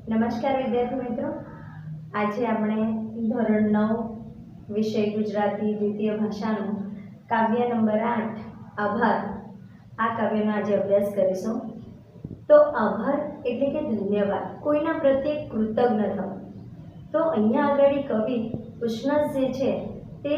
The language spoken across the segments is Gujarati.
નમસ્કાર વિદ્યાર્થી મિત્રો, આજે આપણે ધોરણ 9 વિષય ગુજરાતી દ્વિતીય ભાષાનું કાવ્ય નંબર 8 આભાર આ કાવ્યનો આજે અભ્યાસ કરીશું। તો આભાર એટલે કે ધન્યવાદ, કોઈના પ્રત્યે કૃતજ્ઞ થવું। તો અહીંયા આગળ કવિ ઉષ્ણસ જે છે તે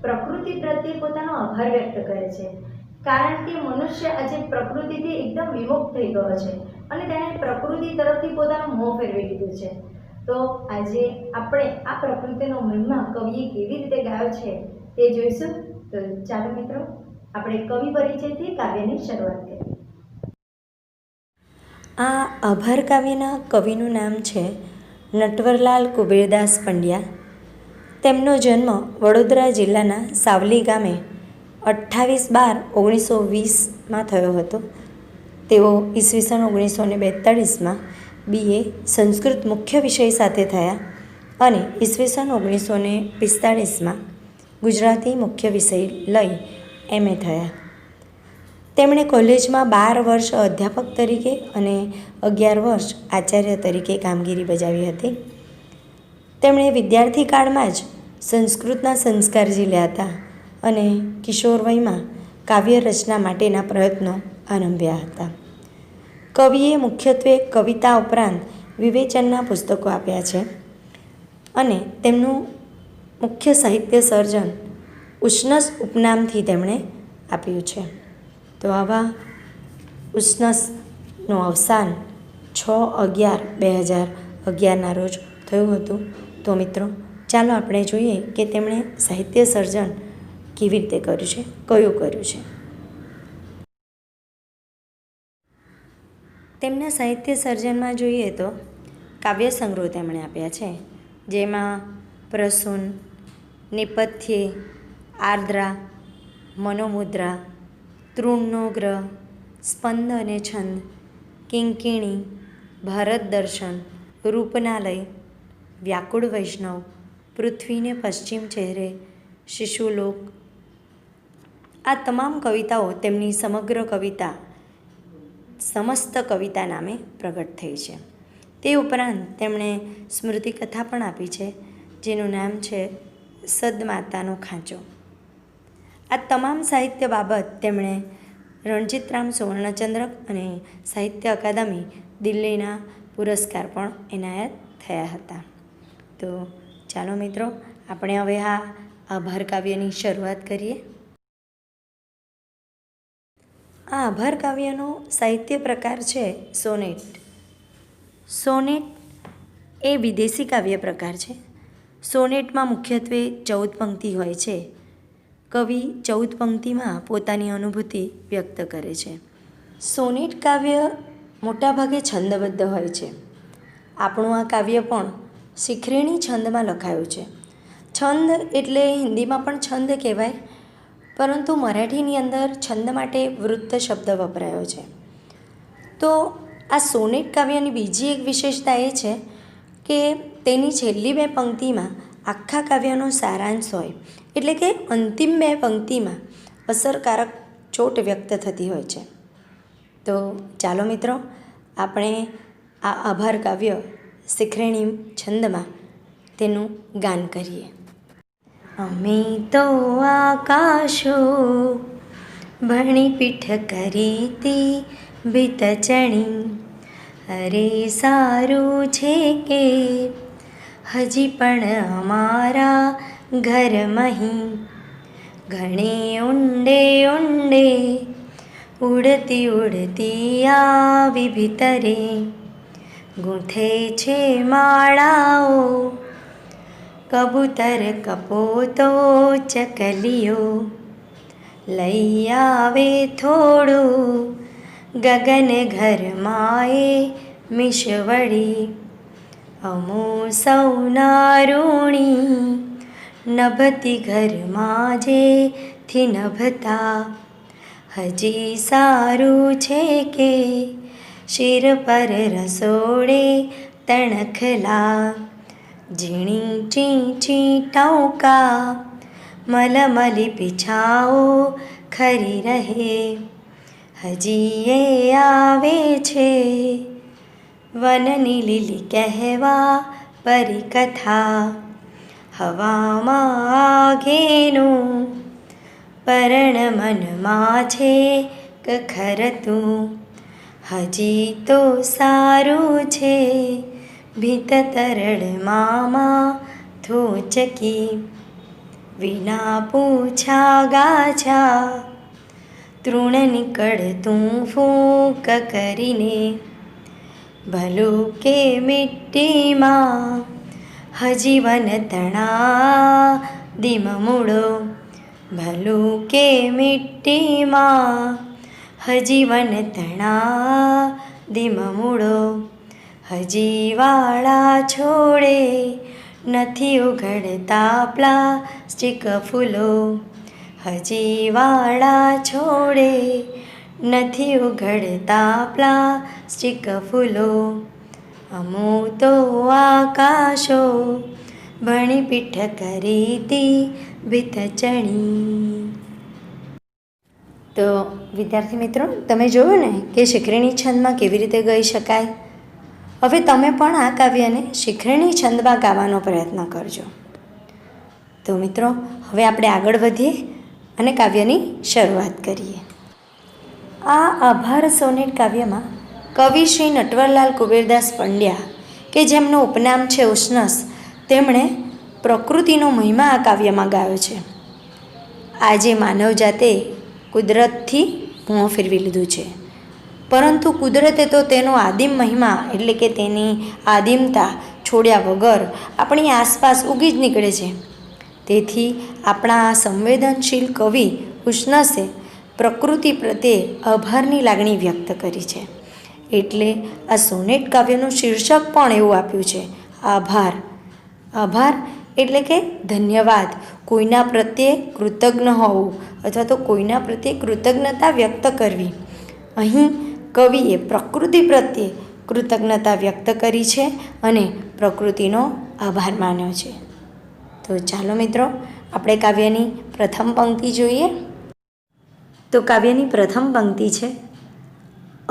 પ્રકૃતિ પ્રત્યે પોતાનો આભાર વ્યક્ત કરે છે, કારણ કે મનુષ્ય આજે પ્રકૃતિથી એકદમ વિમુખ થઈ ગયો છે અને તેણે પ્રકૃતિ તરફથી પોતાનો મોહ ફેરવી લીધું છે। તો આજે આપણે આ પ્રકૃતિનો મહિમા કવિએ કેવી રીતે ગાયો છે તે જોઈશું। તો ચાલો મિત્રો, આપણે કવિ પરિચયથી કાવ્યની શરૂઆત કરીએ। આ આભાર કાવ્યના કવિનું નામ છે નટવરલાલ કુબેરદાસ પંડ્યા। તેમનો જન્મ વડોદરા જિલ્લાના સાવલી ગામે 28/12/1920 થયો હતો। તેઓ ઈસવીસન 1942માં BA સંસ્કૃત મુખ્ય વિષય સાથે થયા અને ઈસવીસન 1945માં ગુજરાતી મુખ્ય વિષય લઈ MA થયા। તેમણે કોલેજમાં 12 વર્ષ અધ્યાપક તરીકે અને 11 વર્ષ આચાર્ય તરીકે કામગીરી બજાવી હતી। તેમણે વિદ્યાર્થી કાળમાં જ સંસ્કૃતના સંસ્કાર ઝીલ્યા હતા અને કિશોરવયમાં કાવ્ય રચના માટેના પ્રયત્નો આરંભ્યા હતા। કવિએ મુખ્યત્વે કવિતા ઉપરાંત વિવેચનના પુસ્તકો આપ્યા છે અને તેમનું મુખ્ય સાહિત્ય સર્જન ઉષ્ણસ ઉપનામથી તેમણે આપ્યું છે। તો આવા ઉષ્ણસનું અવસાન 6/11/2011ના રોજ થયું હતું। તો મિત્રો, ચાલો આપણે જોઈએ કે તેમણે સાહિત્ય સર્જન કેવી રીતે કર્યું છે, કયું કર્યું છે। તેમના સાહિત્ય સર્જનમાં જોઈએ તો કાવ્ય સંગ્રહો તેમણે આપ્યા છે, જેમાં પ્રસૂન, નેપથ્યે, આર્દ્રા, મનોમુદ્રા, તૃણનો ગ્રહ, સ્પંદ અને છંદ, કિંકિણી, ભારત દર્શન, રૂપનાલય, વ્યાકુળ વૈષ્ણવ, પૃથ્વીને પશ્ચિમ ચહેરે, શિશુલોક, આ તમામ કવિતાઓ તેમની સમગ્ર કવિતા સમસ્ત કવિતા નામે પ્રગટ થઈ છે। તે ઉપરાંત તેમણે સ્મૃતિકથા પણ આપી છે, જેનું નામ છે સદમાતાનો ખાંચો। આ તમામ સાહિત્ય બાબત તેમણે રણજીતરામ સુવર્ણચંદ્રક અને સાહિત્ય અકાદમી દિલ્હીના પુરસ્કાર પણ એનાયત થયા હતા। તો ચાલો મિત્રો, આપણે હવે આ આભાર કાવ્યની શરૂઆત કરીએ। આ આભાર કાવ્યનો સાહિત્ય પ્રકાર છે સોનેટ। સોનેટ એ વિદેશી કાવ્ય પ્રકાર છે। સોનેટમાં મુખ્યત્વે 14 પંક્તિ હોય છે। કવિ 14 પંક્તિમાં પોતાની અનુભૂતિ વ્યક્ત કરે છે। સોનેટ કાવ્ય મોટાભાગે છંદબદ્ધ હોય છે। આપણું આ કાવ્ય પણ શિખરેણી છંદમાં લખાયું છે। છંદ એટલે હિન્દીમાં પણ છંદ કહેવાય, પરંતુ મરાઠીની અંદર છંદ માટે વૃત્ત શબ્દ વપરાયો છે। તો આ સોનેટ કાવ્યની બીજી એક વિશેષતા એ છે કે તેની છેલ્લી 2 પંક્તિમાં આખા કાવ્યનો સારાંશ હોય, એટલે કે અંતિમ 2 પંક્તિમાં અસરકારક ચોટ વ્યક્ત થતી હોય છે। તો ચાલો મિત્રો, આપણે આ આભાર કાવ્ય શિખરેણી છંદમાં તેનું ગાન કરીએ। અમે તો આકાશો ભણી પીઠ કરી તી ભીત ચણી, અરે સારું છે કે હજી પણ અમારા ઘર મહી ઘણે ઊંડે ઊંડે ઉડતી ઉડતી આવી ભીતરે, ગૂંથે છે માળાઓ કબૂતર કપોતો ચકલીઓ, લઈ આવે થોડું ગગન ઘરમાં એ મિશવડી, અમો સૌના ઋણી નભતી ઘરમાં જેથી નભતા, હજી સારું છે કે શિર પર રસોડે તણખલા, ઝીણી ચીંચી ટૌકા મલમલી પીછાઓ ખરી રહે, હજી એ આવે છે વનની લીલી કહેવા પરી કથા, હવામાં આગેનું પરણ મનમાં છે કખરતું, હજી તો સારું છે ભીત તરળ મામા થોચકી, વિના પૂછા ગાછા તૃણ નીકળતું ફૂંક કરીને, ભલું કે મિટ્ટીમાં હજી વન તણા દીમ મૂળો, ભલું કે મિટ્ટીમાં હજી વન તણા દીમ મૂળો, હજી વાળા છોડે નથી ઉઘડતા પ્લાસ્ટિક ફૂલો, હજી વાળા છોડે નથી ઉઘડતા પ્લાસ્ટિક ફૂલો, અમુ તો આકાશો ભણી પીઠ કરીતી ભીત ચણી. તો વિદ્યાર્થી મિત્રો, તમે જોયું ને કે શિખરણી છંદમાં કેવી રીતે ગાઈ શકાય. હવે તમે પણ આ કાવ્યને શિખરણી છંદમાં ગાવાનો પ્રયત્ન કરજો. તો મિત્રો, હવે આપણે આગળ વધીએ અને કાવ્યની શરૂઆત કરીએ. આ આભાર સોનેટ કાવ્યમાં કવિ શ્રી નટવરલાલ કુબેરદાસ પંડ્યા, કે જેમનું ઉપનામ છે ઉષ્ણસ, તેમણે પ્રકૃતિનો મહિમા આ કાવ્યમાં ગાયો છે. આજે માનવજાતે કુદરતથી મોં ફેરવી લીધું છે, પરંતુ કુદરતે તો તેનો આદિમ મહિમા એટલે કે તેની આદિમતા છોડ્યા વગર આપણી આસપાસ ઉગી જ નીકળે છે. તેથી આપણા આ સંવેદનશીલ કવિ ઉષ્ણસે પ્રકૃતિ પ્રત્યે આભારની લાગણી વ્યક્ત કરી છે. એટલે આ સોનેટ કાવ્યનું શીર્ષક પણ એવું આપ્યું છે, આભાર. આભાર એટલે કે ધન્યવાદ, કોઈના પ્રત્યે કૃતજ્ઞ હોવું અથવા તો કોઈના પ્રત્યે કૃતજ્ઞતા વ્યક્ત કરવી. અહીં કવિએ પ્રકૃતિ પ્રત્યે કૃતજ્ઞતા વ્યક્ત કરી છે અને પ્રકૃતિનો આભાર માન્યો છે. તો ચાલો મિત્રો, આપણે કાવ્યની પ્રથમ પંક્તિ જોઈએ. તો કાવ્યની પ્રથમ પંક્તિ છે,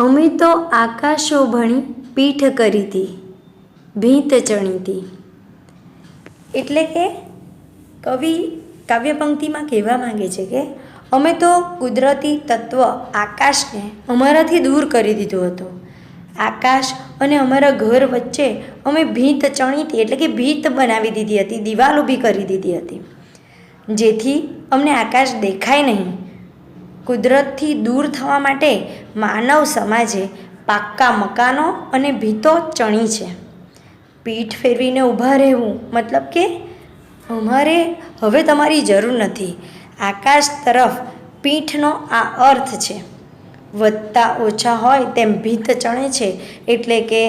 અમે તો આકાશો ભણી પીઠ કરીતી ભીત ચણીતી. એટલે કે કવિ કાવ્ય પંક્તિમાં કહેવા માંગે છે કે અમે તો કુદરતી તત્વ આકાશને અમારાથી દૂર કરી દીધો હતો. આકાશ અને અમારા ઘર વચ્ચે અમે ભીત ચણીતી એટલે કે ભીત બનાવી દીધી હતી, દિવાલ ઊભી કરી દીધી હતી, જેથી અમને આકાશ દેખાય નહીં. કુદરતથી દૂર થવા માટે માનવ સમાજે પાક્કા મકાનો અને ભીતો ચણી છે. પીઠ ફેરવીને ઊભા રહેવું મતલબ કે અમારે હવે તમારી જરૂર નથી. આકાશ તરફ પીઠનો આ અર્થ છે. વધતા ઓછા હોય તેમ ભીત ચણે છે, એટલે કે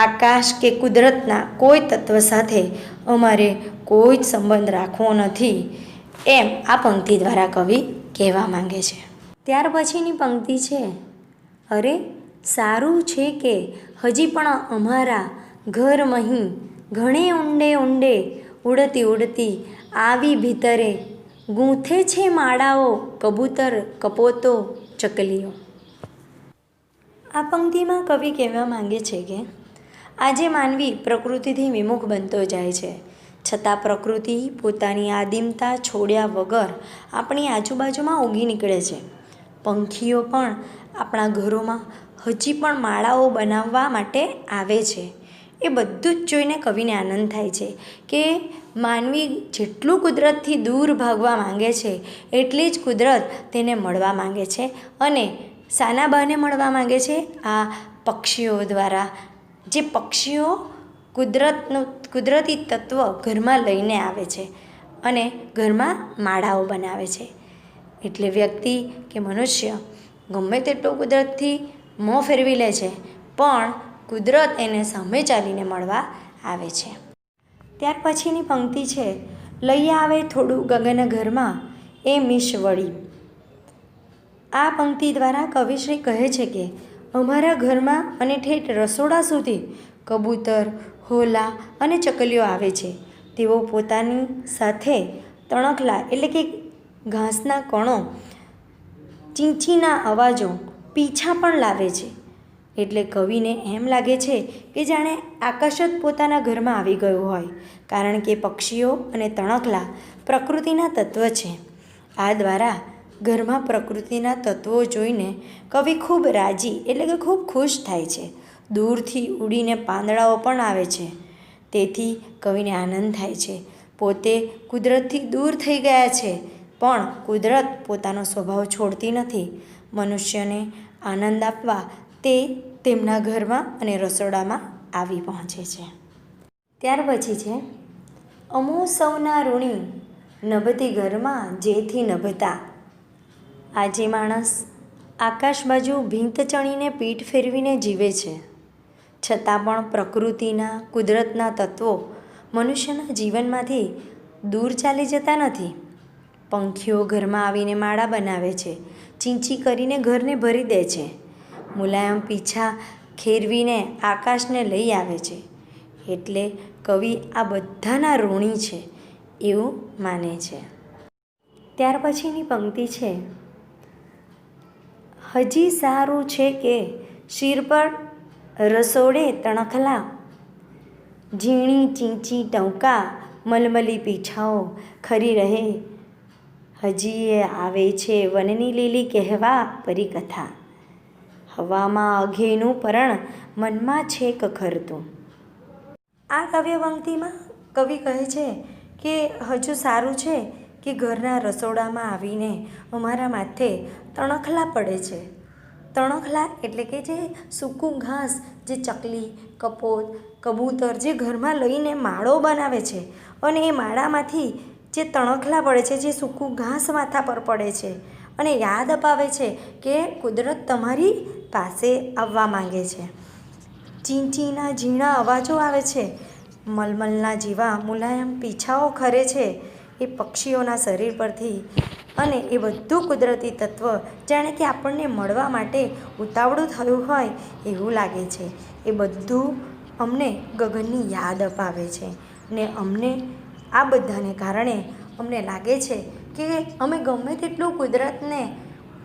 આકાશ કે કુદરતના કોઈ તત્વ સાથે અમારે કોઈ જ સંબંધ રાખવો નથી, એમ આ પંક્તિ દ્વારા કવિ કહેવા માંગે છે. ત્યાર પછીની પંક્તિ છે, અરે સારું છે કે હજી પણ અમારા ઘર મહી ઘણે ઊંડે ઊંડે ઉડતી ઉડતી આવી ભીતરે ગૂંથે છે માળાઓ કબૂતર કપોતો ચકલીઓ. આ પંક્તિમાં કવિ કહેવા માંગે છે કે આજે માનવી પ્રકૃતિથી વિમુખ બનતો જાય છે, છતાં પ્રકૃતિ પોતાની આદિમતા છોડ્યા વગર આપણી આજુબાજુમાં ઉગી નીકળે છે. પંખીઓ પણ આપણા ઘરોમાં હજી પણ માળાઓ બનાવવા માટે આવે છે. એ બધું જ જોઈને કવિને આનંદ થાય છે કે માનવી જેટલું કુદરતથી દૂર ભાગવા માંગે છે એટલી જ કુદરત તેને મળવા માંગે છે, અને શાના બહાને મળવા માંગે છે? આ પક્ષીઓ દ્વારા. જે પક્ષીઓ કુદરતી તત્વ ઘરમાં લઈને આવે છે અને ઘરમાં માળાઓ બનાવે છે. એટલે વ્યક્તિ કે મનુષ્ય ગમે તેટલો કુદરતથી મોં ફેરવી લે છે, પણ કુદરત એને સામે ચાલીને મળવા આવે છે. ત્યાર પછીની પંક્તિ છે, લઈ આવે થોડું ગગન ઘરમાં એ મિશ વળી. આ પંક્તિ દ્વારા કવિશ્રી કહે છે કે અમારા ઘરમાં અને ઠેઠ રસોડા સુધી કબૂતર, હોલા અને ચકલીઓ આવે છે. તેઓ પોતાની સાથે તણખલા એટલે કે ઘાસના કણો, ચીંચીના અવાજો, પીંછા પણ લાવે છે. એટલે કવિને એમ લાગે છે કે જાણે આકાશ જ પોતાના ઘરમાં આવી ગયું હોય, કારણ કે પક્ષીઓ અને તણખલા પ્રકૃતિના તત્વ છે. આ દ્વારા ઘરમાં પ્રકૃતિના તત્વો જોઈને કવિ ખૂબ રાજી એટલે કે ખૂબ ખુશ થાય છે. દૂરથી ઉડીને પાંદડાઓ પણ આવે છે, તેથી કવિને આનંદ થાય છે. પોતે કુદરતથી દૂર થઈ ગયા છે, પણ કુદરત પોતાનો સ્વભાવ છોડતી નથી. મનુષ્યને આનંદ આપવા તે તેમના ઘરમાં અને રસોડામાં આવી પહોંચે છે. ત્યાર પછી છે અમો સૌના ઋણી નભતી ઘરમાં જેથી નભતા. આજે માણસ આકાશ બાજુ ભીંત ચણીને પીઠ ફેરવીને જીવે છે, છતાં પણ પ્રકૃતિના કુદરતના તત્વો મનુષ્યના જીવનમાંથી દૂર ચાલી જતા નથી. પંખીઓ ઘરમાં આવીને માળા બનાવે છે, ચીંચી કરીને ઘરને ભરી દે છે, મુલાયમ પીછા ખેરવીને આકાશને લઈ આવે છે. એટલે કવિ આ બધાના ઋણી છે એવું માને છે. ત્યાર પછીની પંક્તિ છે હજી સારું છે કે શિર પર રસોડે તણખલા, ઝીણી ચીંચી ટંકા મલમલી પીછાઓ ખરી રહે. હજી એ આવે છે વનની લીલી કહેવા પરીકથા, હવામાં અઘેનું પરણ મનમાં છે કખરતું. આ કાવ્ય પંક્તિમાં કવિ કહે છે કે હજુ સારું છે કે ઘરના રસોડામાં આવીને અમારા માથે તણખલા પડે છે. તણખલા એટલે કે જે સૂકું ઘાસ, જે ચકલી, કપોત, કબૂતર જે ઘરમાં લઈને માળો બનાવે છે, અને એ માળામાંથી જે તણખલા પડે છે, જે સૂકું ઘાસ માથા પર પડે છે, અને યાદ અપાવે છે કે કુદરત તમારી પાસે આવવા માંગે છે. ચીંચીના ઝીણા અવાજો આવે છે, મલમલના જેવા મુલાયમ પીછાઓ ખરે છે એ પક્ષીઓના શરીર પરથી, અને એ બધું કુદરતી તત્વ જાણે કે આપણને મળવા માટે ઉતાવળું થયું હોય એવું લાગે છે. એ બધું અમને ગગનની યાદ અપાવે છે, ને અમને આ બધાને કારણે અમને લાગે છે કે અમે ગમે તેટલું કુદરતને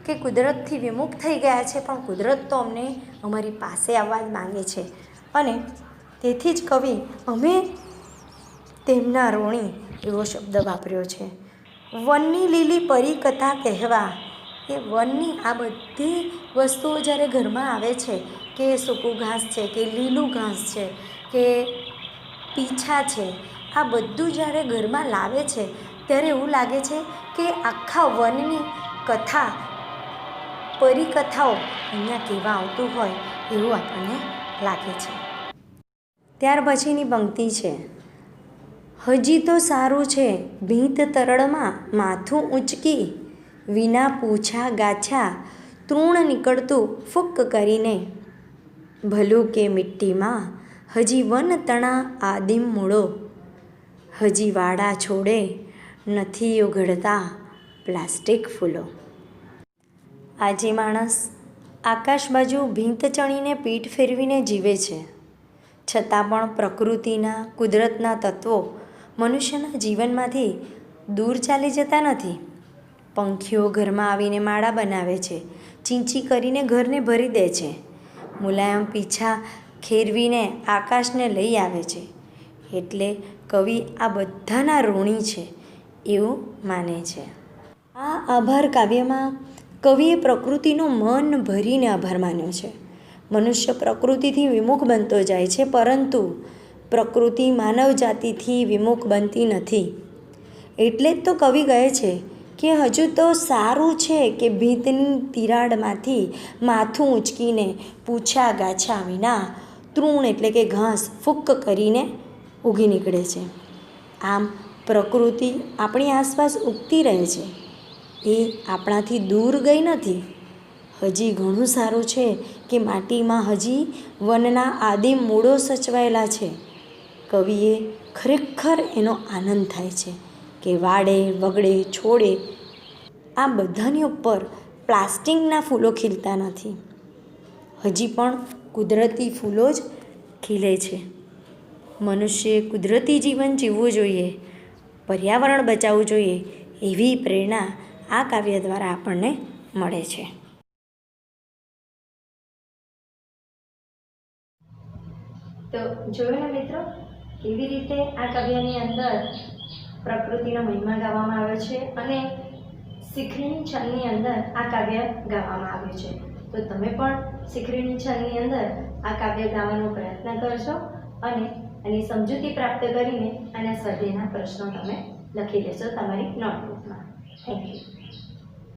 કે કુદરતથી વિમુખ થઈ ગયા છે, પણ કુદરત તો અમને અમારી પાસે આવવા જ માંગે છે. અને તેથી જ કવિ અમે તેમના ઋણી એવો શબ્દ વાપર્યો છે. વનની લીલી પરીકથા કહેવા, એ વનની આ બધી વસ્તુઓ જ્યારે ઘરમાં આવે છે, કે સૂકું ઘાસ છે, કે લીલું ઘાસ છે, કે પીછા છે, આ બધું જ્યારે ઘરમાં લાવે છે ત્યારે એવું લાગે છે કે આખા વનની કથા, પરિકથાઓ અહીંયા કહેવા આવતું હોય એવું આપણને લાગે છે. ત્યાર પછીની પંક્તિ છે હજી તો સારું છે ભીંત તરળમાં માથું ઊંચકી, વિના પૂછા ગાછા તૃણ નીકળતું ફૂક કરીને. ભલું કે મિટ્ટીમાં હજી વન તણા આદિમ મૂળો, હજી વાડા છોડે નથી ઉઘડતા પ્લાસ્ટિક ફૂલો. આજે માણસ આકાશ બાજુ ભીંત ચણીને પીઠ ફેરવીને જીવે છે, છતાં પણ પ્રકૃતિના કુદરતના તત્વો મનુષ્યના જીવનમાંથી દૂર ચાલી જતા નથી. પંખીઓ ઘરમાં આવીને માળા બનાવે છે, ચીંચી કરીને ઘરને ભરી દે છે, મુલાયમ પીછા ખેરવીને આકાશને લઈ આવે છે. એટલે કવિ આ બધાના ઋણી છે એવું માને છે. આ આભાર કાવ્યમાં કવિએ પ્રકૃતિનો મન ભરીને આભાર માન્યો છે. મનુષ્ય પ્રકૃતિથી વિમુખ બનતો જાય છે, પરંતુ પ્રકૃતિ માનવ જાતિથી વિમુખ બનતી નથી. એટલે જ તો કવિ કહે છે કે હજુ તો સારું છે કે ભીંતની તિરાડમાંથી માથું ઊંચકીને પૂછા ગાછા વિના તૃણ એટલે કે ઘાસ ફૂક કરીને ઉગી નીકળે છે. આમ પ્રકૃતિ આપણી આસપાસ ઉગતી રહે છે, એ આપણાથી દૂર ગઈ નથી. હજી ઘણું સારું છે કે માટીમાં હજી વનના આદિમ મૂળો સચવાયેલા છે. કવિએ ખરેખર એનો આનંદ થાય છે કે વાડે વગડે છોડે આ બધાની ઉપર પ્લાસ્ટિકના ફૂલો ખીલતા નથી, હજી પણ કુદરતી ફૂલો જ ખીલે છે. મનુષ્યએ કુદરતી જીવન જીવવું જોઈએ, પર્યાવરણ બચાવવું જોઈએ, એવી પ્રેરણા આ કાવ્ય દ્વારા આપણને મળે છે. તો જોયું ને મિત્રો, કેવી રીતે આ કાવ્યની અંદર પ્રકૃતિનો મહિમા ગાવામાં આવ્યો છે અને શીખરીની છંદની અંદર આ કાવ્ય ગાવામાં આવ્યું છે. તો તમે પણ શીખરીની છંદની અંદર આ કાવ્ય ગાવાનો પ્રયત્ન કરશો અને એની સમજૂતી પ્રાપ્ત કરીને અને સ્વાધ્યાયના પ્રશ્નો તમે લખી લેશો તમારી નોટબુકમાં. Thank you.